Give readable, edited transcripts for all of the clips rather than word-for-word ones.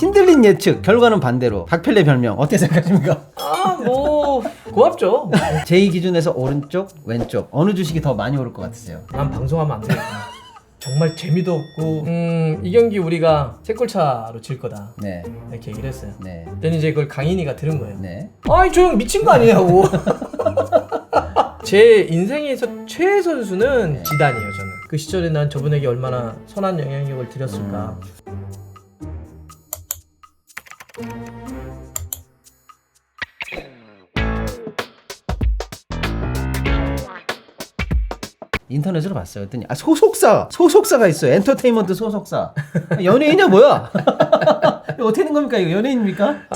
신들린 예측, 결과는 반대로. 박펠레 별명 어떻게 생각하십니까? 뭐 고맙죠. 제 기준에서 오른쪽, 왼쪽 어느 주식이 더 많이 오를 것 같으세요? 난 방송하면 안 되겠다. 정말 재미도 없고 이 경기 우리가 3골차로 질 거다 네. 이렇게 얘기를 했어요. 네. 그랬더니 이제 그걸 강인이가 들은 거예요. 네. 아이 저 형 미친 거 아니냐고. 제 인생에서 최애 선수는 지단이에요. 저는 그 시절에 난 저분에게 얼마나 선한 영향력을 드렸을까. 인터넷으로 봤어요. 그랬더니 소속사가 있어요. 엔터테인먼트 소속사. 연예인이야 뭐야? 이거 어떻게 된 겁니까? 이거 연예인입니까?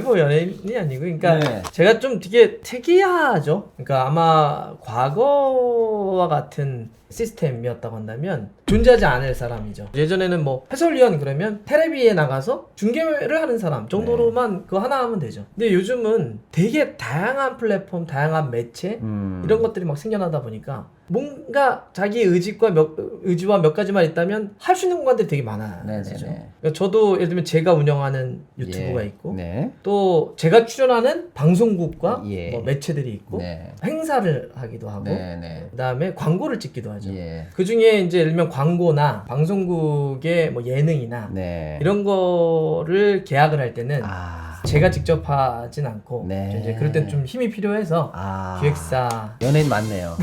뭐 연예인이 아니고, 그러니까 네. 제가 좀 되게 특이하죠. 그러니까 아마 과거와 같은 시스템이었다고 한다면 존재하지 않을 사람이죠. 예전에는 뭐 해설위원 그러면 텔레비에 나가서 중계를 하는 사람 정도로만 그거 하나 하면 되죠. 근데 요즘은 되게 다양한 플랫폼, 다양한 매체 이런 것들이 막 생겨나다 보니까 뭔가 자기의 의지와 몇 가지만 있다면 할 수 있는 공간들이 되게 많아지죠. 그러니까 저도 예를 들면 제가 운영하는 유튜브가 있고 네. 또 제가 출연하는 방송국과 예. 뭐 매체들이 있고 네. 행사를 하기도 하고 네. 그다음에 광고를 찍기도 하죠. 예. 그 중에 이제 예를 들면 광고나 방송국의 뭐 예능이나 네. 이런 거를 계약을 할 때는 제가 직접 하진 않고 네. 이제 그럴 땐 좀 힘이 필요해서 기획사 연예인 많네요.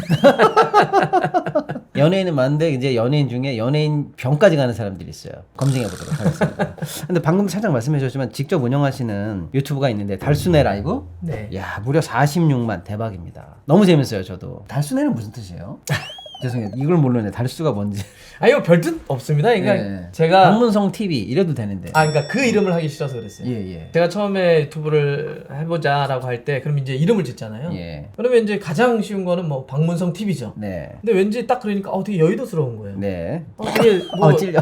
연예인은 많은데 이제 연예인 중에 연예인 병까지 가는 사람들이 있어요. 검증해 보도록 하겠습니다. 근데 방금 살짝 말씀해 주셨지만 직접 운영하시는 유튜브가 있는데 달순의 라이브? 네. 야, 무려 46만 대박입니다. 너무 재밌어요, 저도. 달순의는 무슨 뜻이에요? 죄송해요. 이걸 모르네. 달수가 뭔지. 이거 별뜻 없습니다. 그러니까 네. 제가 박문성 TV 이래도 되는데. 그러니까 그 이름을 하기 싫어서 그랬어요. 예. 제가 처음에 유튜브를 해보자라고 할 때 그럼 이제 이름을 짓잖아요. 예. 그러면 이제 가장 쉬운 거는 뭐 박문성 TV죠. 네. 근데 왠지 딱 그러니까 되게 여의도스러운 거예요. 네. 되게 뭐 찔려.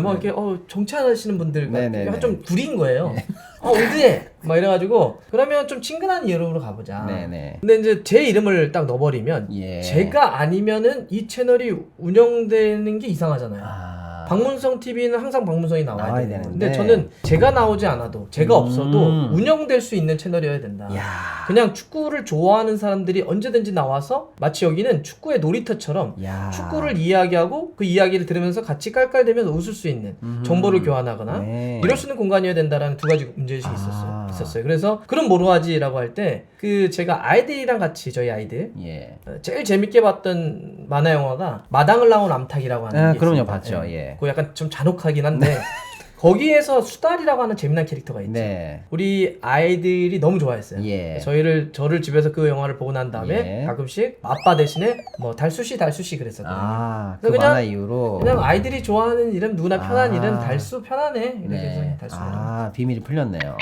뭐 이렇게 정치하시는 분들과 네네네. 좀 구린 거예요. 어디에? 막 이래가지고 그러면 좀 친근한 이름으로 가보자. 네네. 근데 이제 제 이름을 딱 넣어버리면 제가 아니면은 이 채널이 운영되는 게 이상하잖아요. 박문성 TV는 항상 박문성이 나와야 되는데 근데 저는 제가 나오지 않아도 제가 없어도 운영될 수 있는 채널이어야 된다. 그냥 축구를 좋아하는 사람들이 언제든지 나와서 마치 여기는 축구의 놀이터처럼 축구를 이야기하고 그 이야기를 들으면서 같이 깔깔대면서 웃을 수 있는 정보를 교환하거나 이럴 수 있는 공간이어야 된다라는 두 가지 문제의식이 있었어요. 그래서 그럼 뭐로 하지라고 할 때 그 제가 아이들이랑 같이 저희 아이들 제일 재밌게 봤던 만화 영화가 마당을 나온 암탉이라고 하는 게 그럼요, 있습니다. 봤죠. 그거 약간 좀 잔혹하긴 한데 거기에서 수달이라고 하는 재미난 캐릭터가 있죠. 우리 아이들이 너무 좋아했어요. 저를 집에서 그 영화를 보고 난 다음에 가끔씩 아빠 대신에 뭐 달수씨 그랬었거든요. 그 만화 이후로 그냥 아이들이 좋아하는 이름 누구나 편한 이름 달수 편하네 이렇게 해서 달수. 비밀이 풀렸네요.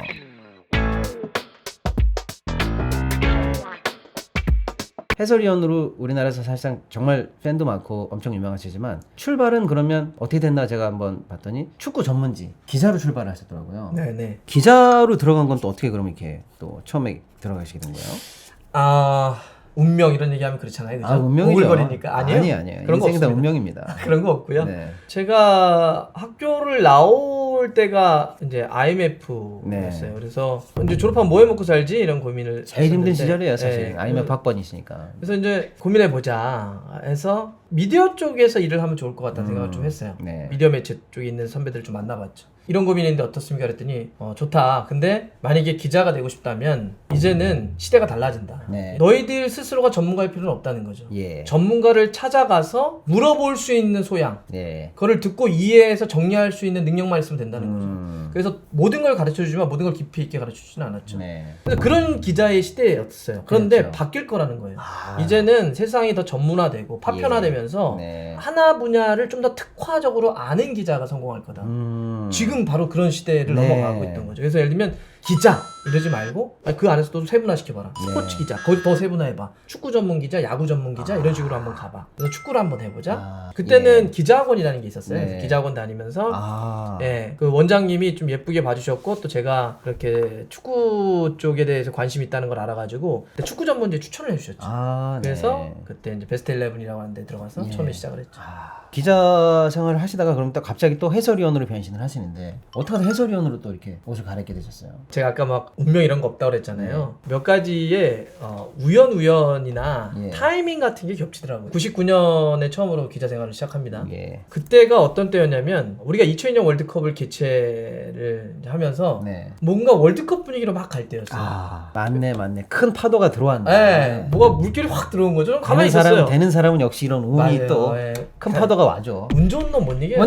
해설위원으로 우리나라에서 사실상 정말 팬도 많고 엄청 유명하시지만 출발은 그러면 어떻게 됐나 제가 한번 봤더니 축구 전문지 기자로 출발을 하셨더라고요. 네네. 기자로 들어간 건 또 어떻게 그럼 이렇게 또 처음에 들어가시게 된 거예요? 운명 이런 얘기하면 그렇잖아요. 그죠? 운명이죠. 오글거리니까. 아니에요. 인생이 그런 거 다 없습니다. 운명입니다. 그런 거 없고요. 네. 제가 학교를 나올 때가 이제 IMF였어요. 그래서 이제 졸업하면 뭐 해 먹고 살지 이런 고민을 제일 힘든 했었는데, 시절이에요, 사실. IMF 학번이시니까. 그래서 이제 고민해 보자 해서 미디어 쪽에서 일을 하면 좋을 것 같다는 생각을 좀 했어요. 미디어 매체 쪽에 있는 선배들 좀 만나봤죠. 이런 고민인데 어떻습니까? 그랬더니 좋다. 근데 만약에 기자가 되고 싶다면 이제는 시대가 달라진다. 너희들 스스로가 전문가일 필요는 없다는 거죠. 전문가를 찾아가서 물어볼 수 있는 소양, 그거를 듣고 이해해서 정리할 수 있는 능력만 있으면 된다는 거죠. 그래서 모든 걸 가르쳐주지만 모든 걸 깊이 있게 가르쳐주지는 않았죠. 그래서 그런 기자의 시대였어요. 그런데 바뀔 거라는 거예요. 이제는 세상이 더 전문화되고 파편화되면서 하나 분야를 좀 더 특화적으로 아는 기자가 성공할 거다. 지금 바로 그런 시대를 넘어가고 있던 거죠. 그래서 예를 들면 기자 이러지 말고 그 안에서 또 세분화 시켜봐라. 네. 스포츠 기자 거기 더 세분화해봐. 축구 전문 기자, 야구 전문 기자 이런 식으로 한번 가봐. 그래서 축구를 한번 해보자. 그때는 예. 기자학원이라는 게 있었어요. 네. 그래서 기자학원 다니면서 그 원장님이 좀 예쁘게 봐주셨고 또 제가 그렇게 축구 쪽에 대해서 관심이 있다는 걸 알아가지고 축구 전문지 추천을 해주셨죠. 그래서 그때 이제 베스트 11이라고 하는 데 들어가서 처음에 시작을 했죠. 기자 생활을 하시다가 그럼 또 갑자기 또 해설위원으로 변신을 하시는데 어떻게 해서 해설위원으로 또 이렇게 옷을 갈아입게 되셨어요? 제가 아까 막 운명 이런 거 없다고 그랬잖아요. 몇 가지의 우연이나 타이밍 같은 게 겹치더라고요. 99년에 처음으로 기자 생활을 시작합니다. 그때가 어떤 때였냐면 우리가 2002년 월드컵을 개최를 하면서 뭔가 월드컵 분위기로 막 갈 때였어요. 맞네. 큰 파도가 들어왔네. 네, 뭐가 물결이 확 들어온 거죠. 가만히 있었어요. 되는 사람은 역시 이런 운이 또 큰 파도가 와죠. 운 좋은 놈 못 이겨요.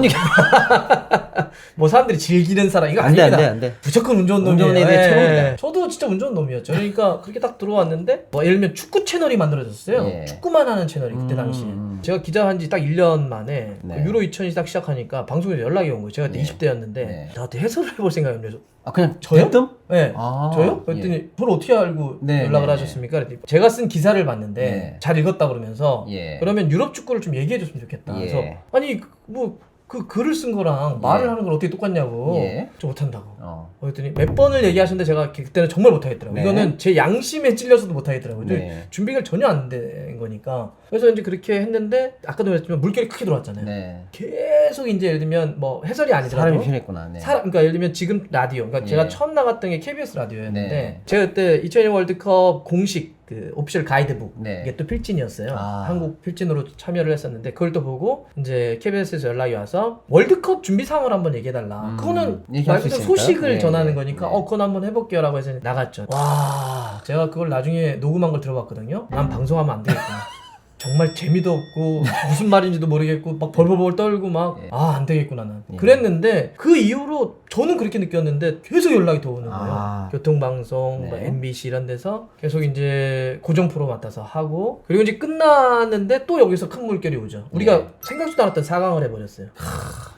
뭐 사람들이 즐기는 사람 이거 안 아닙니다. 돼. 무조건 운 좋은 놈이에요. 최고입니다. 저도 진짜 운 좋은 놈이었죠. 그러니까 그렇게 딱 들어왔는데 뭐 예를 들면 축구 채널이 만들어졌어요. 축구만 하는 채널이 그때 당시에. 제가 기자한 지 딱 1년 만에 유로 2000이 딱 시작하니까 방송에서 연락이 온 거예요. 제가 그때 20대였는데 저한테 해설을 해볼 생각이었는데 그냥 저요? 대뜸? 네. 저요? 그랬더니 저를 어떻게 알고 연락을 하셨습니까? 그랬더니 제가 쓴 기사를 봤는데 잘 읽었다 그러면서 그러면 유럽 축구를 좀 얘기해 줬으면 좋겠다. 그래서 아니 뭐 그 글을 쓴 거랑 말을 하는 건 어떻게 똑같냐고. 저 못한다고. 그랬더니 몇 번을 얘기하셨는데 제가 그때는 정말 못하겠더라고요. 이거는 제 양심에 찔려서도 못하겠더라고요. 준비가 전혀 안 된 거니까. 그래서 이제 그렇게 했는데 아까도 말했지만 물결이 크게 들어왔잖아요. 계속 이제 예를 들면 뭐 해설이 아니더라도 사람이 필요했구나. 그러니까 예를 들면 지금 라디오, 그러니까 제가 처음 나갔던 게 KBS 라디오였는데 제가 그때 2002년 월드컵 공식 그 오피셜 가이드북 이게 또 필진이었어요. 한국 필진으로 참여를 했었는데 그걸 또 보고 이제 KBS에서 연락이 와서 월드컵 준비 상황을 한번 얘기해달라. 그거는 말 그대로 소식을 전하는 거니까 그건 한번 해볼게요라고 해서 나갔죠. 와, 제가 그걸 나중에 녹음한 걸 들어봤거든요. 난 방송하면 안 되겠구나. 정말 재미도 없고 무슨 말인지도 모르겠고 막 벌벌벌 떨고 막 안 되겠구나 난 그랬는데 그 이후로 저는 그렇게 느꼈는데 계속 연락이 더 오는 거예요. 교통방송, 뭐 MBC 이런 데서 계속 이제 고정 프로 맡아서 하고 그리고 이제 끝났는데 또 여기서 큰 물결이 오죠. 우리가 생각지도 않았던 4강을 해버렸어요.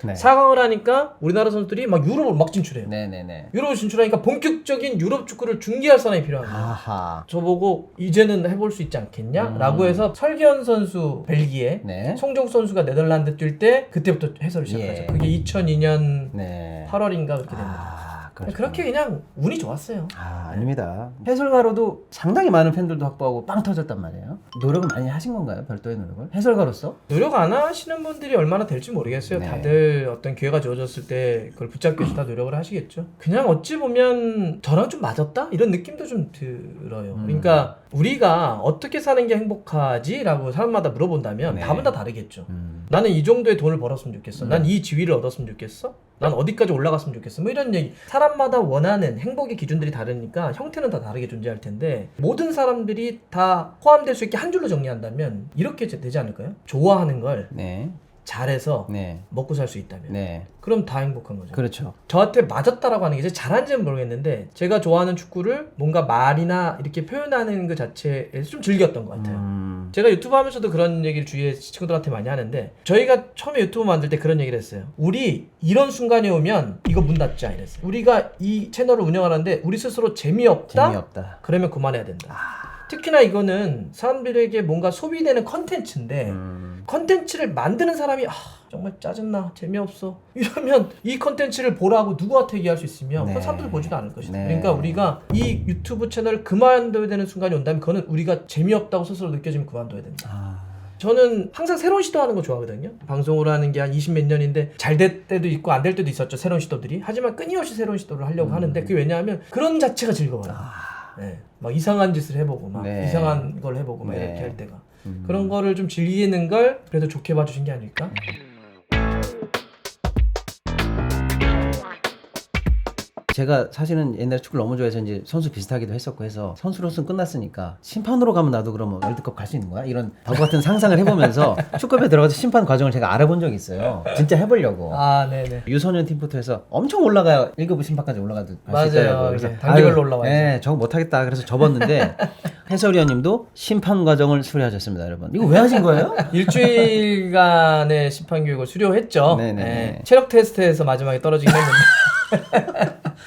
4강을 하니까 우리나라 선수들이 막 유럽을 막 진출해요. 유럽을 진출하니까 본격적인 유럽 축구를 중계할 사람이 필요한 거예요. 저보고 이제는 해볼 수 있지 않겠냐? 라고 해서 설기현 선수 벨기에, 송정국 선수가 네덜란드 뛸 때 그때부터 해설을 시작하죠. 그게 2002년 8월인가 그렇게 됩니다. 그렇게 그냥 운이 좋았어요. 아닙니다. 해설가로도 상당히 많은 팬들도 확보하고 빵 터졌단 말이에요. 노력을 많이 하신 건가요? 별도의 노력을? 해설가로서? 노력 안 하시는 분들이 얼마나 될지 모르겠어요. 다들 어떤 기회가 주어졌을 때 그걸 붙잡기 위해서 다 노력을 하시겠죠. 그냥 어찌 보면 저랑 좀 맞았다? 이런 느낌도 좀 들어요. 그러니까 우리가 어떻게 사는 게 행복하지? 라고 사람마다 물어본다면 답은 다 다르겠죠. 나는 이 정도의 돈을 벌었으면 좋겠어. 난 이 지위를 얻었으면 좋겠어. 난 어디까지 올라갔으면 좋겠어. 뭐 이런 얘기. 사람마다 원하는 행복의 기준들이 다르니까 형태는 다 다르게 존재할 텐데 모든 사람들이 다 포함될 수 있게 한 줄로 정리한다면 이렇게 되지 않을까요? 좋아하는 걸 잘해서 먹고 살 수 있다면 그럼 다 행복한 거죠. 그렇죠. 저한테 맞았다라고 하는 게 잘한지는 모르겠는데 제가 좋아하는 축구를 뭔가 말이나 이렇게 표현하는 것 자체에서 좀 즐겼던 것 같아요. 제가 유튜브 하면서도 그런 얘기를 주위에 친구들한테 많이 하는데 저희가 처음에 유튜브 만들 때 그런 얘기를 했어요. 우리 이런 순간에 오면 이거 문 닫자 이랬어요. 우리가 이 채널을 운영하는데 우리 스스로 재미없다? 그러면 그만해야 된다. 특히나 이거는 사람들에게 뭔가 소비되는 컨텐츠인데 컨텐츠를 만드는 사람이 정말 짜증나 재미없어 이러면 이 컨텐츠를 보라고 누구한테 얘기할 수 있으며 그건 사람들 보지도 않을 것이다. 그러니까 우리가 이 유튜브 채널을 그만둬야 되는 순간이 온다면 그거는 우리가 재미없다고 스스로 느껴지면 그만둬야 된다. 저는 항상 새로운 시도하는 거 좋아하거든요. 방송을 하는 게 한 20몇 년인데 잘 될 때도 있고 안 될 때도 있었죠. 새로운 시도들이. 하지만 끊임없이 새로운 시도를 하려고 하는데 그게 왜냐하면 그런 자체가 즐거워요. 막 이상한 짓을 해보고 막 이상한 걸 해보고 막 이렇게 할 때가 그런 거를 좀 즐기는 걸 그래도 좋게 봐주신 게 아닐까? 제가 사실은 옛날에 축구를 너무 좋아해서 이제 선수 비슷하기도 했었고 해서 선수로서는 끝났으니까 심판으로 가면 나도 그러면 월드컵 갈 수 있는 거야? 이런 바보 같은 상상을 해보면서 축구협에 들어가서 심판 과정을 제가 알아본 적이 있어요. 진짜 해보려고. 유소년 팀부터 해서 엄청 올라가야 1급 심판까지 올라가도 갈 수 있더라고요. 그래서 단계별로 올라와야지. 네, 저거 못하겠다. 그래서 접었는데 해설위원님도 심판 과정을 수료하셨습니다, 여러분. 이거 왜 하신 거예요? 일주일간의 심판 교육을 수료했죠. 체력 테스트에서 마지막에 떨어지긴 했는데.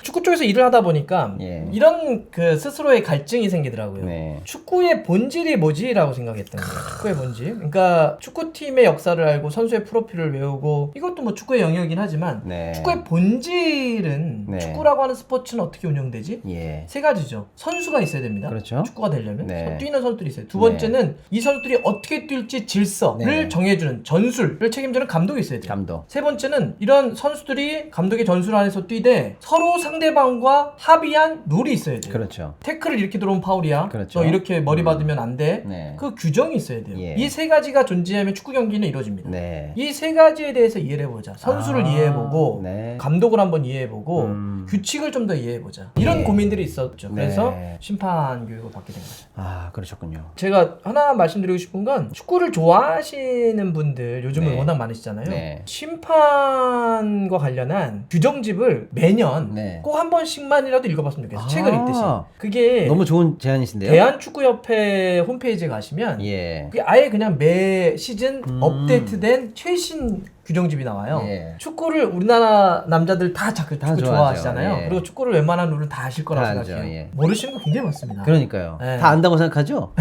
축구 쪽에서 일을 하다 보니까 예. 이런 그 스스로의 갈증이 생기더라고요. 네. 축구의 본질이 뭐지라고 생각했던 거예요. 축구의 본질. 그러니까 축구팀의 역사를 알고 선수의 프로필을 외우고 이것도 뭐 축구의 영역이긴 하지만 네. 축구의 본질은 네. 축구라고 하는 스포츠는 어떻게 운영되지? 예. 세 가지죠. 선수가 있어야 됩니다. 그렇죠. 축구가 되려면 네. 뛰는 선수들이 있어요. 두 번째는 이 선수들이 어떻게 뛸지 질서를 네. 정해주는 전술을 책임지는 감독이 있어야 돼요. 감독. 세 번째는 이런 선수들이 감독의 전술 안에서 뛰되 서로 상대방과 합의한 룰이 있어야 돼요. 그렇죠. 태클을 이렇게 들어오면 파울이야. 그렇죠. 너 이렇게 머리 받으면 안 돼. 네. 그 규정이 있어야 돼요. 예. 이 세 가지가 존재하면 축구 경기는 이루어집니다. 네. 이 세 가지에 대해서 이해를 해보자. 선수를 이해해보고 네. 감독을 한번 이해해보고 규칙을 좀 더 이해해보자. 이런 예. 고민들이 있었죠. 그래서 네. 심판 교육을 받게 된 거죠. 아, 그러셨군요. 제가 하나 말씀드리고 싶은 건 축구를 좋아하시는 분들 요즘은 네. 워낙 많으시잖아요. 네. 심판과 관련한 규정집을 매년 네. 꼭 한 번씩만이라도 읽어봤으면 좋겠어요. 책을 읽듯이. 그게 너무 좋은 제안이신데요. 대한축구협회 홈페이지에 가시면 예. 그게 아예 그냥 매 시즌 업데이트된 최신 규정집이 나와요. 예. 축구를 우리나라 남자들 다 축구 좋아하죠. 좋아하시잖아요. 예. 그리고 축구를 웬만한 룰은 다 아실 거라고 다 알죠. 생각해요. 예. 모르시는 거 굉장히 많습니다. 그러니까요. 네. 다 안다고 생각하죠?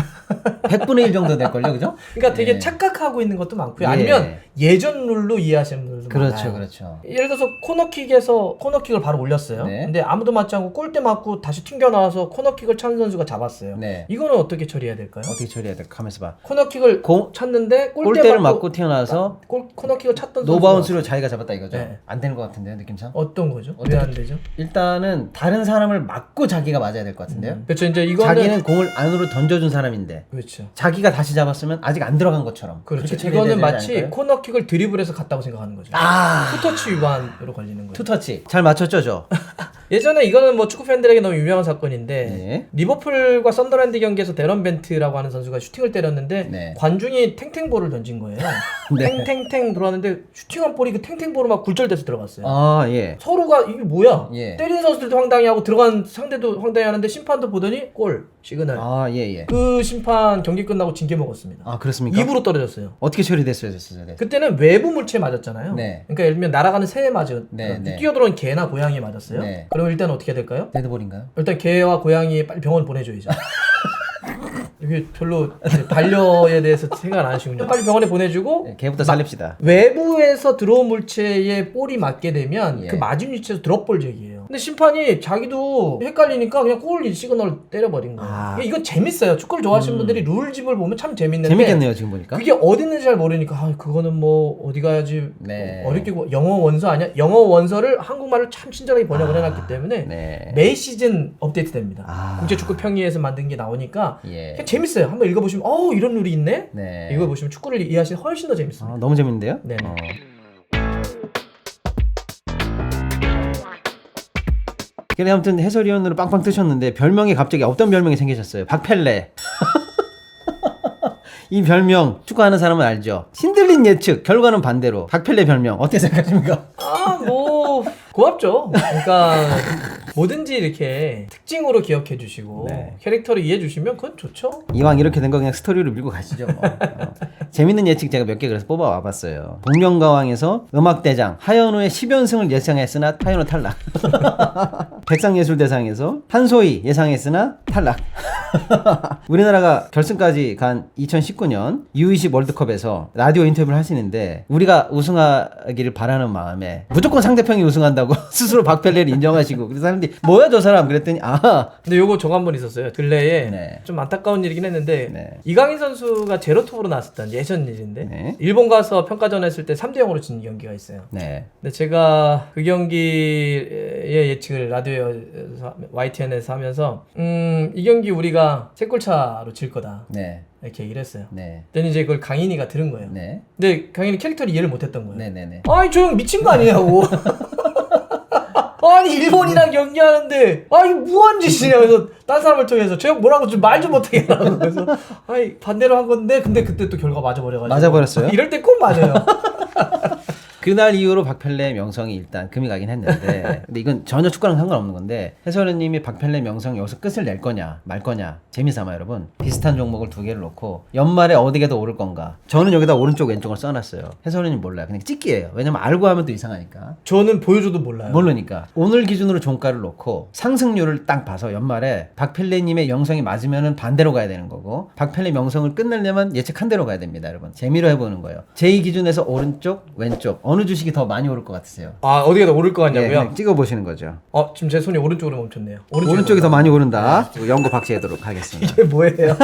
100분의 1 정도 될걸요, 그죠? 그러니까 되게 예. 착각하고 있는 것도 많고요. 예. 아니면 예전 룰로 이해하시는 분들도 그렇죠, 많아요. 그렇죠. 예를 들어서 코너킥에서 코너킥을 바로 올렸어요. 네. 근데 아무도 맞지 않고 골대 맞고 다시 튕겨 나와서 코너킥을 찬 선수가 잡았어요. 네. 이거는 어떻게 처리해야 될까요? 어떻게 처리해야 될까? 가만있어 봐. 코너킥을 찼는데 골대를 맞고 튀어나와서 코너킥을 찼던 노바운스로 자기가 잡았다 이거죠? 네. 안 되는 것 같은데요, 느낌상? 어떤 거죠? 어떻게- 왜 안 되죠? 일단은 다른 사람을 맞고 자기가 맞아야 될 것 같은데요? 그렇죠. 이제 이거는 자기는 공을 안으로 던져준 사람인데 그렇죠. 자기가 다시 잡았으면 아직 안 들어간 것처럼. 그렇죠. 그렇게 처리해야 이거는 되지 마치 않을까요? 코너킥을 드리블해서 갔다고 생각하는 거죠. 아, 투터치 위반으로 걸리는 거예요. 투터치. 잘 맞췄죠, 저? 예전에 이거는 뭐 축구 팬들에게 너무 유명한 사건인데 네. 리버풀과 썬더랜드 경기에서 데런 벤트라고 하는 선수가 슈팅을 때렸는데 네. 관중이 탱탱볼을 던진 거예요. 네. 탱탱탱 돌았는데 슈팅한 볼이 그 탱탱볼을 막 굴절돼서 들어갔어요. 아, 예. 서로가 이게 뭐야? 예. 때리는 선수들도 황당해하고 들어간 상대도 황당해하는데 심판도 보더니 골 시그널. 아, 예, 예. 그 심판 경기 끝나고 징계 먹었습니다. 아, 그렇습니까? 입으로 떨어졌어요. 어떻게 처리됐어요? 그때는 외부 물체에 맞았잖아요. 네. 그러니까 예를 들면 날아가는 새에 맞은 네, 네. 뛰어들어온 개나 고양이에 맞았어요. 네. 그럼 일단 어떻게 해야 될까요? 데드볼인가요? 일단 개와 고양이 빨리 병원 보내줘야죠. 이게 별로 반려에 대해서 생각 안 하시군요. 빨리 병원에 보내주고 네, 걔부터 살립시다. 외부에서 들어온 물체에 볼이 맞게 되면 예. 그 맞은 위치에서 드롭볼적이에요. 근데 심판이 자기도 헷갈리니까 그냥 골 시그널 때려버린 거예요. 아. 이건 재밌어요. 축구를 좋아하시는 분들이 룰집을 보면 참 재밌는데 재밌겠네요, 지금 보니까. 그게 어디 있는지 잘 모르니까 아, 그거는 뭐 어디 가야지 네. 어렵게 영어 원서 아니야? 영어 원서를 한국말로 참 친절하게 번역을 해놨기 때문에 네. 매 시즌 업데이트 됩니다. 아. 국제축구평의에서 만든 게 나오니까 예. 그냥 재밌어요. 한번 읽어보시면 이런 룰이 있네? 네. 이거 보시면 축구를 이해하시면 훨씬 더 재밌습니다. 아, 너무 재밌는데요? 네. 그래 아무튼 해설위원으로 빵빵 뜨셨는데 별명이 갑자기 어떤 별명이 생기셨어요? 박펠레. 이 별명 축구하는 사람은 알죠. 신들린 예측 결과는 반대로 박펠레 별명 어떻게 생각하십니까? 뭐 고맙죠. 그러니까 뭐든지 이렇게 특징으로 기억해 주시고 네. 캐릭터를 이해해 주시면 그건 좋죠. 이왕 이렇게 된 거 그냥 스토리로 밀고 가시죠. 뭐. 재밌는 예측 제가 몇 개 그래서 뽑아 와봤어요. 복면가왕에서 음악대장 하현우의 10연승을 예상했으나 하현우 탈락. 백상예술대상에서 한소희 예상했으나 탈락. 우리나라가 결승까지 간 2019년 U20 월드컵에서 라디오 인터뷰를 하시는데 우리가 우승하기를 바라는 마음에 무조건 상대편이 우승한다고 스스로 박펠레를 인정하시고 그래서 사람들이 뭐야 저 사람 그랬더니 근데 요거 저거 한 번 있었어요. 근래에 네. 좀 안타까운 일이긴 했는데 네. 이강인 선수가 제로톱으로 나왔었던 예전 일인데 네. 일본 가서 평가전 했을 때 3대0으로 진 경기가 있어요. 네. 근데 제가 그 경기의 예측을 라디오에서 YTN에서 하면서 이 경기 우리가 3골 차로 질 거다 네. 이렇게 얘기를 했어요. 네. 그랬더니 이제 그걸 강인이가 들은 거예요. 네. 근데 강인이 캐릭터를 이해를 못했던 거예요. 네네네. 아니 저 형 미친 거 아니냐고. 아니 일본이랑 경기하는데 이거 무한 짓이냐. 그래서 딴 사람을 통해서 저 형 뭐라고 좀 말 좀 못하게 하라고. 그래서 아니 반대로 한 건데 근데 그때 또 결과 맞아버려가지고 맞아버렸어요? 이럴 때 꼭 맞아요. 그날 이후로 박펠레 명성이 일단 금이 가긴 했는데 근데 이건 전혀 축구랑 상관없는 건데 해설위원님이 박펠레 명성 여기서 끝을 낼 거냐 말 거냐 재미삼아 여러분 비슷한 종목을 두 개를 놓고 연말에 어디게 더 오를 건가 저는 여기다 오른쪽 왼쪽을 써놨어요. 해설위원님 몰라요. 그냥 찍기예요. 왜냐면 알고 하면 또 이상하니까. 저는 보여줘도 몰라요. 모르니까 오늘 기준으로 종가를 놓고 상승률을 딱 봐서 연말에 박펠레님의 명성이 맞으면 반대로 가야 되는 거고 박펠레 명성을 끝내려면 예측한 대로 가야 됩니다. 여러분 재미로 해보는 거예요. 제2 기준에서 오른쪽 왼쪽 어느 주식이 더 많이 오를 것 같으세요? 아 어디가 더 오를 것 같냐고요? 네, 찍어보시는 거죠. 지금 제 손이 오른쪽으로 멈췄네요. 오른쪽이 더 많이 오른다. 연구 박제하도록 하겠습니다. 이게 뭐예요?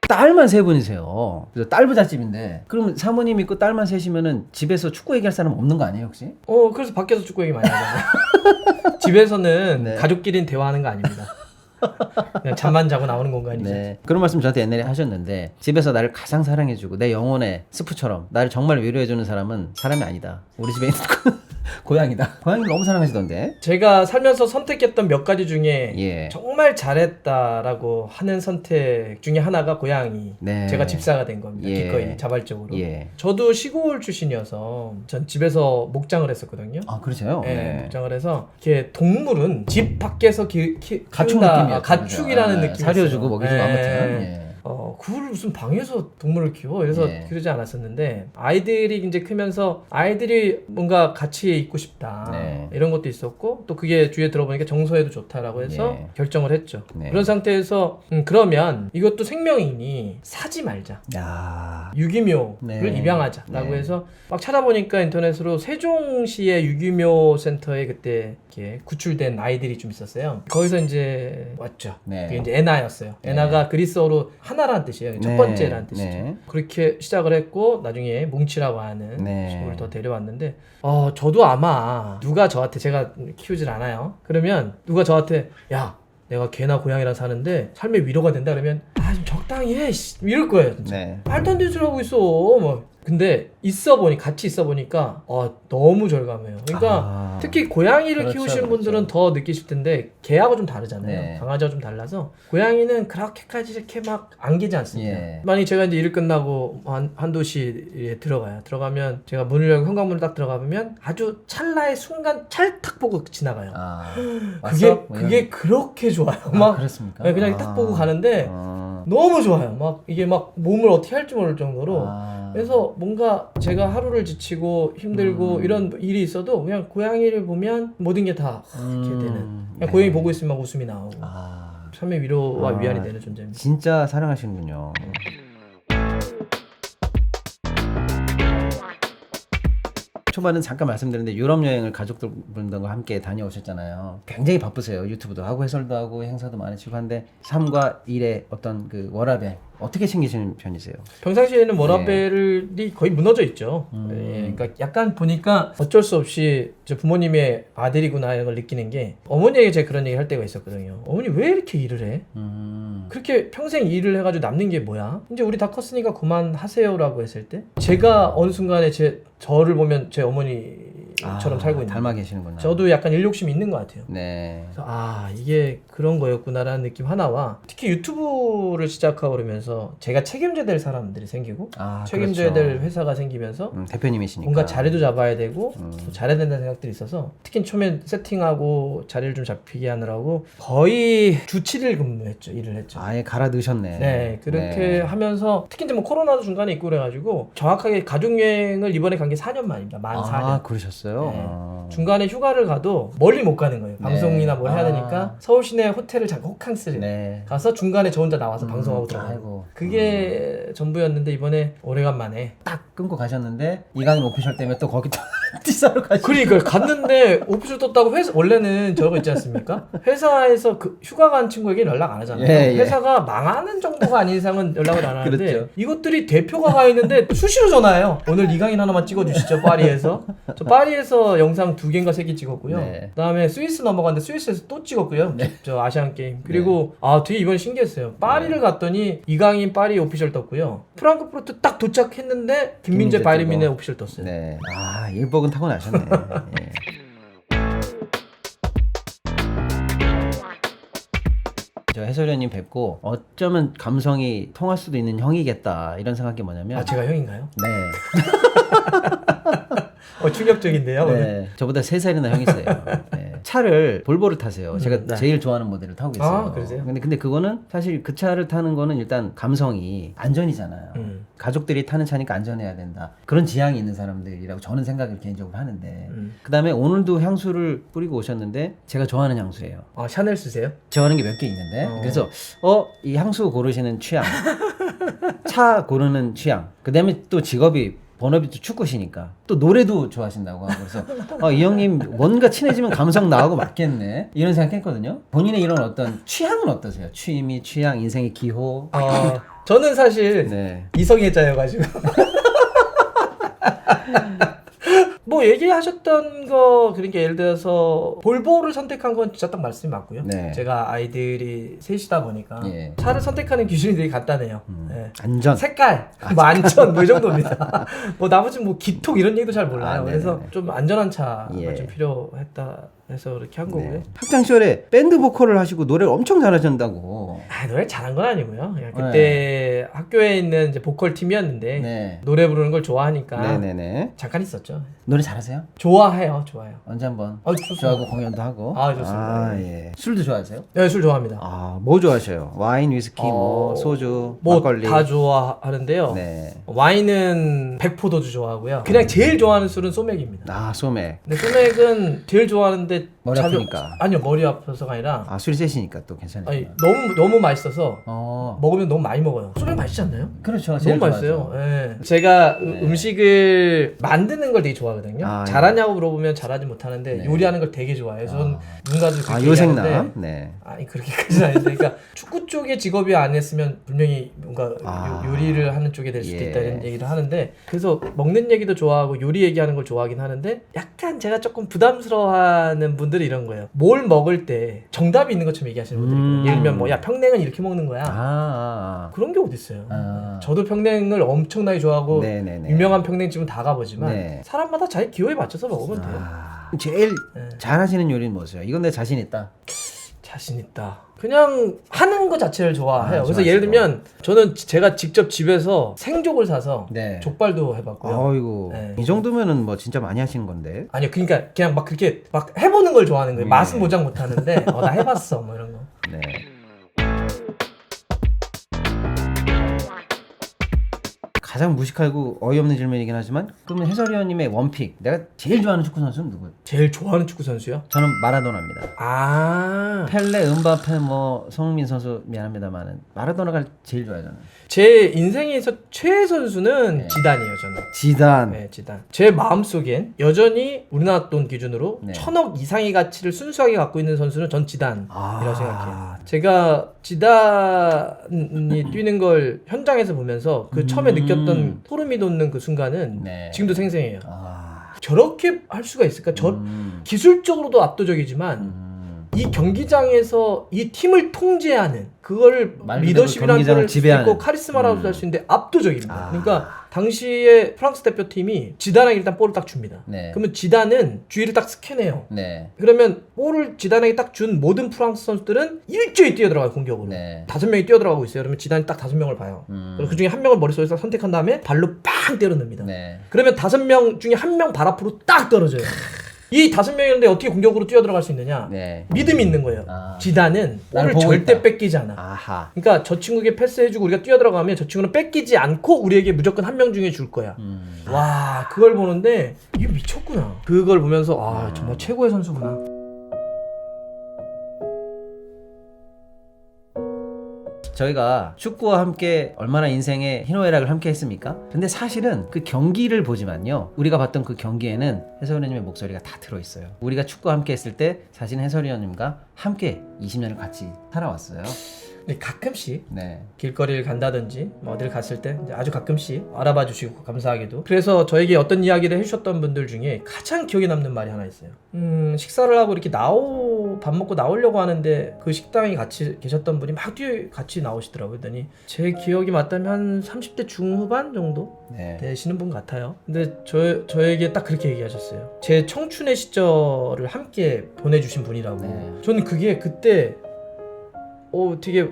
딸만 세 분이세요. 그래서 딸 부잣집인데 그러면 사모님 있고 딸만 셋이면은 집에서 축구 얘기할 사람 없는 거 아니에요 혹시? 그래서 밖에서 축구 얘기 많이 하잖아요. 집에서는 네. 가족끼리는 대화하는 거 아닙니다. 그냥 잠만 자고 나오는 공간이죠. 네. 그런 말씀 저한테 옛날에 하셨는데 집에서 나를 가장 사랑해주고 내 영혼의 스프처럼 나를 정말 위로해주는 사람은 사람이 아니다. 우리 집에 있는 고양이다. 고양이를 너무 사랑하시던데. 제가 살면서 선택했던 몇 가지 중에 예. 정말 잘했다라고 하는 선택 중에 하나가 고양이. 네. 제가 집사가 된 겁니다. 예. 기꺼이 자발적으로. 예. 저도 시골 출신이어서 전 집에서 목장을 했었거든요. 아 그러세요? 네, 목장을 해서 이렇게 동물은 집 밖에서 가축 키운다. 느낌이었죠. 가축이라는 네. 느낌이 사료주고 먹이주고 네. 아무튼. 예. 그걸 무슨 방에서 동물을 키워? 그래서 예. 그러지 않았었는데 아이들이 이제 크면서 아이들이 뭔가 같이 있고 싶다 네. 이런 것도 있었고 또 그게 주위에 들어보니까 정서에도 좋다라고 해서 예. 결정을 했죠. 네. 그런 상태에서 그러면 이것도 생명이니 사지 말자. 야. 유기묘를 네. 입양하자라고 네. 해서 막 찾아보니까 인터넷으로 세종시의 유기묘 센터에 그때 이렇게 구출된 아이들이 좀 있었어요. 거기서 이제 왔죠. 네. 그게 이제 에나였어요. 에나가 그리스어로 하나라는 뜻이에요. 첫 네. 번째라는 뜻이죠. 네. 그렇게 시작을 했고 나중에 뭉치라고 하는 네. 친구를 더 데려왔는데 저도 아마 누가 저한테 제가 키우질 않아요. 그러면 누가 저한테 야 내가 개나 고양이랑 사는데 삶의 위로가 된다 그러면 좀 적당히 해 이럴 거예요. 진짜. 네. 말도 안 되는 소리 하고 있어. 뭐. 근데 같이 있어 보니까 너무 절감해요. 그러니까 특히 고양이를 그렇죠, 키우시는 그렇죠. 분들은 더 느끼실 텐데 개하고 좀 다르잖아요. 네. 강아지와 좀 달라서 고양이는 그렇게까지 이렇게 막 안기지 않습니다. 예. 만약 제가 이제 일 끝나고 한도시에 들어가면 제가 문을 열고 현관문을 딱 들어가보면 아주 찰나의 순간 찰탁 보고 지나가요. 그게 그렇게 좋아요. 막 그렇습니까? 그냥 딱 보고 가는데 너무 좋아요. 막 이게 막 몸을 어떻게 할지 모를 정도로. 그래서 뭔가 제가 하루를 지치고 힘들고 이런 일이 있어도 그냥 고양이를 보면 모든 게 다 이렇게 되는. 그냥 네. 고양이 보고 있으면 막 웃음이 나오고. 삶의 위로와 위안이 되는 존재입니다. 진짜 사랑하시는군요. 초반은 잠깐 말씀드렸는데 유럽 여행을 가족들분들과 함께 다녀오셨잖아요. 굉장히 바쁘세요. 유튜브도 하고 해설도 하고 행사도 많으시고 한데 삶과 일의 어떤 그 워라밸 어떻게 챙기시는 편이세요? 평상시에는 워라밸이 거의 무너져 있죠. 예, 그러니까 약간 보니까 어쩔 수 없이 저 부모님의 아들이구나 이런 걸 느끼는 게 어머니에게 제가 그런 얘기 할 때가 있었거든요. 어머니 왜 이렇게 일을 해? 그렇게 평생 일을 해가지고 남는 게 뭐야? 이제 우리 다 컸으니까 그만하세요라고 했을 때 제가 어느 순간에 저를 보면 제 어머니처럼 살고 있는 닮아 계시는구나. 저도 약간 일 욕심이 있는 것 같아요. 네. 그래서 이게 그런 거였구나라는 느낌 하나와 특히 유튜브를 시작하고 그러면서 제가 책임져야 될 사람들이 생기고 책임져야 그렇죠. 될 회사가 생기면서 대표님이시니까 뭔가 자리도 잡아야 되고 또 잘해야 된다는 생각들이 있어서 특히 처음에 세팅하고 자리를 좀 잡히게 하느라고 거의 주 7일 근무했죠. 일을 했죠. 아예 갈아 넣으셨네. 네, 그렇게 하면서 특히 이제 뭐 코로나도 중간에 있고 그래가지고 정확하게 가족여행을 이번에 간 게 4년 만입니다. 만 4년. 그러셨어요? 네. 중간에 휴가를 가도 멀리 못 가는 거예요. 방송이나 뭘 해야 되니까 서울 시내 호텔을 잠깐 호캉스를 가서 중간에 저 혼자 나와서 방송하고 들어가고 그게 전부였는데 이번에 오래간만에 딱 끊고 가셨는데 이강인 오피셜 때문에 또 거기 티사로 가시고 그러니까 갔는데 오피셜 떴다고 원래는 저거 있지 않습니까? 회사에서 그 휴가 간 친구에게 연락 안 하잖아요. 회사가 망하는 정도가 아닌 이상은 연락을 안 하는데 그렇죠. 이것들이 대표가 가 있는데 수시로 전화해요. 오늘 이강인 하나만 찍어주시죠. 파리에서. 저 파리에서 영상 2개인가 3개 찍었고요. 그다음에 스위스 넘어갔는데 스위스에서 또 찍었고요. 저 아시안 게임. 그리고 되게 이번 신기했어요. 파리를 갔더니 이강인 파리 오피셜 떴고요. 프랑크푸르트 딱 도착했는데 김민재 바이에른뮌헨 오피셜 떴어요. 네. 일복은 타고 나셨네. 예. 저 해설위원님 뵙고 어쩌면 감성이 통할 수도 있는 형이겠다 이런 생각이 뭐냐면 제가 형인가요? 네. 충격적인데요. 네. 오늘. 저보다 3살이나 형이 있어요. 네. 차를 볼보를 타세요. 제가 네. 제일 좋아하는 모델을 타고 있어요. 그러세요? 근데 그거는 사실 그 차를 타는 거는 일단 감성이 안전이잖아요. 가족들이 타는 차니까 안전해야 된다. 그런 지향이 있는 사람들이라고 저는 생각을 개인적으로 하는데 그 다음에 오늘도 향수를 뿌리고 오셨는데 제가 좋아하는 향수예요. 샤넬 쓰세요? 좋아하는 게 몇 개 있는데 그래서 이 향수 고르시는 취향, 차 고르는 취향, 그 다음에 또 직업이 본업이 또 축구시니까 또 노래도 좋아하신다고 하고 그래서 이 형님 뭔가 친해지면 감성 나오고 맞겠네 이런 생각했거든요. 본인의 이런 어떤 취향은 어떠세요? 취미, 취향, 인생의 기호? 저는 사실 네. 이성애자여가지고 뭐 얘기하셨던 거 그러니까 예를 들어서 볼보를 선택한 건 진짜 딱 말씀이 맞고요. 네. 제가 아이들이 셋이다 보니까 예. 차를 선택하는 기준이 되게 간단해요. 네. 안전. 색깔, 뭐 안전 뭐 이 정도입니다. 뭐 나머지 뭐 기통 이런 얘기도 잘 몰라요. 그래서 좀 안전한 차가 좀 필요했다 해서 그렇게 한 거고요. 학창 시절에 밴드 보컬을 하시고 노래를 엄청 잘하신다고. 노래 잘한 건 아니고요. 그냥 그때 학교에 있는 이제 보컬 팀이었는데 노래 부르는 걸 좋아하니까 잠깐 있었죠. 노래 잘하세요? 좋아해요. 언제 한번 좋습니다. 저하고 공연도 하고. 좋습니다. 예. 술도 좋아하세요? 네, 술 좋아합니다. 뭐 좋아하셔요? 와인, 위스키, 뭐 소주, 뭐 막걸리. 다 좋아하는데요. 네. 와인은 백포도주 좋아하고요. 그냥 제일 좋아하는 술은 소맥입니다. 소맥. 근데 소맥은 제일 좋아하는데 머리 아프니까. 아니요, 머리 아파서가 아니라 술이 세시니까 또 괜찮아요. 아니 너무 맛있어서 먹으면 너무 많이 먹어요. 소맥 맛있지 않나요? 그렇죠. 너무 맛있어요. 네. 제가 음식을 만드는 걸 되게 좋아하거든요. 잘하냐고 물어보면 잘하지 못하는데 요리하는 걸 되게 좋아해요. 전 누군가도 그렇게 요생남. 네. 아니 그렇게까지는 아닌데, 그러니까 축구 쪽에 직업이 안 했으면 분명히 뭔가 요리를 하는 쪽에 될 수도 있다 이런 얘기를 하는데, 그래서 먹는 얘기도 좋아하고 요리 얘기하는 걸 좋아하긴 하는데 약간 제가 조금 부담스러워하는 분들이 이런 거예요. 뭘 먹을 때 정답이 있는 것처럼 얘기하시는 분들이 있거든요. 예를 들면 뭐 야 평냉은 이렇게 먹는 거야. 그런 게 어딨어요. 저도 평냉을 엄청나게 좋아하고 유명한 평냉집은 다 가보지만 사람마다 자기 기호에 맞춰서 먹으면 돼요. 제일 잘하시는 요리는 뭐세요? 이건 내 자신 있다. 자신 있다. 그냥 하는 것 자체를 좋아해요. 그래서 예를 들면 저는 제가 직접 집에서 생족을 사서 족발도 해봤고요. 아이고 이 정도면은 뭐 진짜 많이 하시는 건데. 아니요, 그러니까 그냥 막 그렇게 막 해보는 걸 좋아하는 거예요. 맛은 보장 못하는데 나 해봤어 뭐 이런 거. 네. 가장 무식하고 어이없는 질문이긴 하지만 그러면 해설위원님의 원픽, 내가 제일 좋아하는 축구 선수는 누구예요? 제일 좋아하는 축구 선수요? 저는 마라도나입니다. 펠레, 음바페, 뭐 손흥민 선수 미안합니다만은 마라도나가 제일 좋아요 저는. 제 인생에서 최애 선수는 지단이에요 저는. 지단. 네, 지단. 제 마음속엔 여전히 우리나라 돈 기준으로 1,000억 이상의 가치를 순수하게 갖고 있는 선수는 전 지단이라고 생각해요. 제가 지단이 뛰는 걸 현장에서 보면서 그 처음에 느꼈던 소름이 돋는 그 순간은 지금도 생생해요. 저렇게 할 수가 있을까? 기술적으로도 압도적이지만 이 경기장에서 이 팀을 통제하는 그걸 리더십이라는 걸 수 있고 카리스마라고 할 수 있는데 압도적입니다. 그러니까 당시에 프랑스 대표팀이 지단에게 일단 볼을 딱 줍니다. 그러면 지단은 주위를 딱 스캔해요. 그러면 볼을 지단에게 딱 준 모든 프랑스 선수들은 일제히 뛰어들어가요 공격으로. 5명이 뛰어들어가고 있어요. 그러면 지단이 딱 5명을 봐요. 그리고 그 중에 1명을 머릿속에서 선택한 다음에 발로 빵 때려 넣습니다. 그러면 5명 중에 1명 발 앞으로 딱 떨어져요. 이 5명이었는데 어떻게 공격으로 뛰어들어갈 수 있느냐? 믿음이 있는 거예요. 지단은 볼을 절대 뺏기지 않아. 그러니까 저 친구에게 패스해주고 우리가 뛰어들어가면 저 친구는 뺏기지 않고 우리에게 무조건 1명 중에 줄 거야. 와, 그걸 보는데 이게 미쳤구나. 그걸 보면서 정말 최고의 선수구나. 저희가 축구와 함께 얼마나 인생의 희노애락을 함께 했습니까? 근데 사실은 그 경기를 보지만요, 우리가 봤던 그 경기에는 해설위원님의 목소리가 다 들어있어요. 우리가 축구와 함께 했을 때 사실 해설위원님과 함께 20년을 같이 살아왔어요. 가끔씩 길거리를 간다든지 뭐 어딜 갔을 때 이제 아주 가끔씩 알아봐 주시고 감사하게도, 그래서 저에게 어떤 이야기를 해주셨던 분들 중에 가장 기억에 남는 말이 하나 있어요. 식사를 하고 이렇게 밥 먹고 나오려고 하는데 그 식당에 같이 계셨던 분이 막 뒤에 같이 나오시더라고요. 그랬더니 제 기억이 맞다면 한 30대 중후반 정도 되시는 분 같아요. 근데 저에게 딱 그렇게 얘기하셨어요. 제 청춘의 시절을 함께 보내주신 분이라고. 저는 그게 그때 되게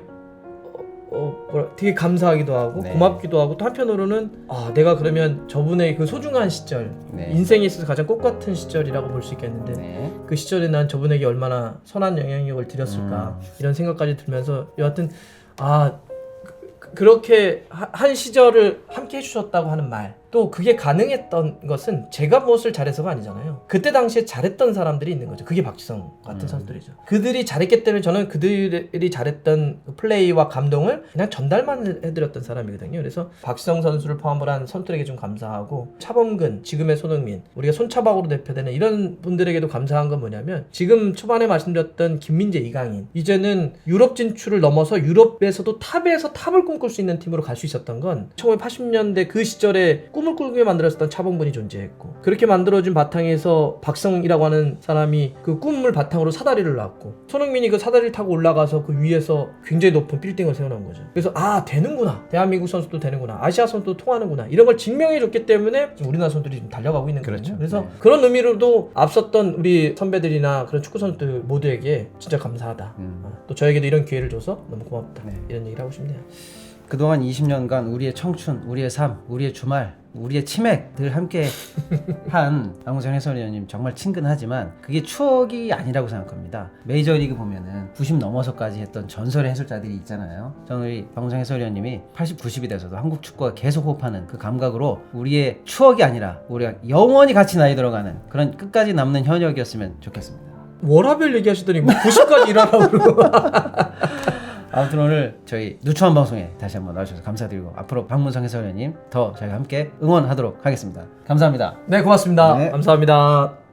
되게 감사하기도 하고 네. 고맙기도 하고 또 한편으로는 내가 그러면 저분의 그 소중한 시절 네. 인생에 있어서 가장 꽃 같은 시절이라고 볼 수 있겠는데 네. 그 시절에 난 저분에게 얼마나 선한 영향력을 드렸을까 이런 생각까지 들면서 여하튼 그렇게 한 시절을 함께 해주셨다고 하는 말, 또 그게 가능했던 것은 제가 무엇을 잘해서가 아니잖아요. 그때 당시에 잘했던 사람들이 있는 거죠. 그게 박지성 같은 선수들이죠. 그들이 잘했기 때문에 저는 그들이 잘했던 플레이와 감동을 그냥 전달만 해드렸던 사람이거든요. 그래서 박지성 선수를 포함을 한 선수들에게 좀 감사하고, 차범근, 지금의 손흥민, 우리가 손차박으로 대표되는 이런 분들에게도 감사한 건 뭐냐면, 지금 초반에 말씀드렸던 김민재, 이강인, 이제는 유럽 진출을 넘어서 유럽에서도 탑에서 탑을 꿈꿀 수 있는 팀으로 갈 수 있었던 건 1980년대 그 시절에 꿈을 꾸게 만들었던 차범근이 존재했고, 그렇게 만들어진 바탕에서 박성이라고 하는 사람이 그 꿈을 바탕으로 사다리를 놨고, 손흥민이 그 사다리를 타고 올라가서 그 위에서 굉장히 높은 빌딩을 세워놓은 거죠. 그래서 되는구나, 대한민국 선수도 되는구나, 아시아 선수도 통하는구나, 이런 걸 증명해줬기 때문에 지금 우리나라 선수들이 좀 달려가고 있는 거죠. 그렇죠. 그래서 네. 그런 의미로도 앞섰던 우리 선배들이나 그런 축구 선수들 모두에게 진짜 감사하다. 또 저에게도 이런 기회를 줘서 너무 고맙다. 네. 이런 얘기를 하고 싶네요. 그동안 20년간 우리의 청춘, 우리의 삶, 우리의 주말, 우리의 치맥 늘 함께 한 박문성 해설위원님 정말 친근하지만 그게 추억이 아니라고 생각합니다. 메이저리그 보면은 90 넘어서까지 했던 전설의 해설자들이 있잖아요. 저는 우리 박문성 해설위원님이 80, 90이 돼서도 한국 축구가 계속 호흡하는 그 감각으로 우리의 추억이 아니라 우리가 영원히 같이 나이 들어가는 그런 끝까지 남는 현역이었으면 좋겠습니다. 워라벨 얘기하시더니 뭐 90까지 일하라고 그러고. 아무튼 오늘 저희 누추한 방송에 다시 한번 나와주셔서 감사드리고, 앞으로 박문성 해설위원님 더 저희가 함께 응원하도록 하겠습니다. 감사합니다. 네, 고맙습니다. 네. 감사합니다.